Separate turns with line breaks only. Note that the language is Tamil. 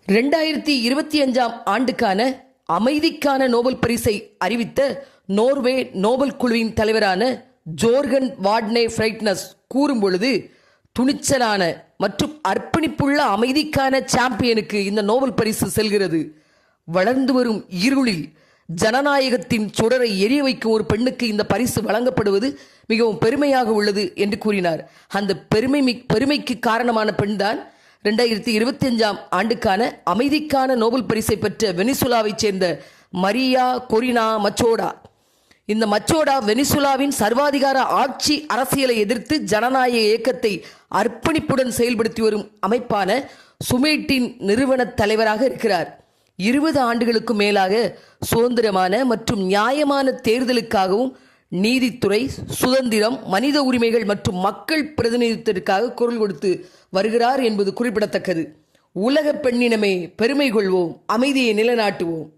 2025ஆம் ஆண்டுக்கான அமைதிக்கான நோபல் பரிசை அறிவித்த நோர்வே நோபல் குழுவின் தலைவரான ஜோர்கன் வார்ட்னே ஃப்ரைட்னஸ் கூறும்பொழுது, துணிச்சலான மற்றும் அர்ப்பணிப்புள்ள அமைதிக்கான சாம்பியனுக்கு இந்த நோபல் பரிசு செல்கிறது. வளர்ந்து வரும் இருளில் ஜனநாயகத்தின் சுடரை எரிய வைக்கும் ஒரு பெண்ணுக்கு இந்த பரிசு வழங்கப்படுவது மிகவும் பெருமையாக உள்ளது என்று கூறினார். அந்த பெருமைக்கு காரணமான பெண்தான் 2025ஆம் ஆண்டுக்கான அமைதிக்கான நோபல் பரிசை பெற்ற வெனிசுலாவைச் சேர்ந்த மரியா கொரினா மச்சோடா. இந்த மச்சோடா வெனிசுலாவின் சர்வாதிகார ஆட்சி அரசியலை எதிர்த்து ஜனநாயக இயக்கத்தை அர்ப்பணிப்புடன் செயல்படுத்தி வரும் அமைப்பான சுமேட்டின் நிறுவன தலைவராக இருக்கிறார். 20 ஆண்டுகளுக்கு மேலாக சுதந்திரமான மற்றும் நியாயமான தேர்தலுக்காகவும் நீதித்துறை, சுதந்திரம், மனித உரிமைகள் மற்றும் மக்கள் பிரதிநிதித்துவத்திற்காக குரல் கொடுத்து வருகிறார் என்பது குறிப்பிடத்தக்கது. உலக பெண்ணினமே பெருமை கொள்வோம், அமைதியை நிலைநாட்டுவோம்.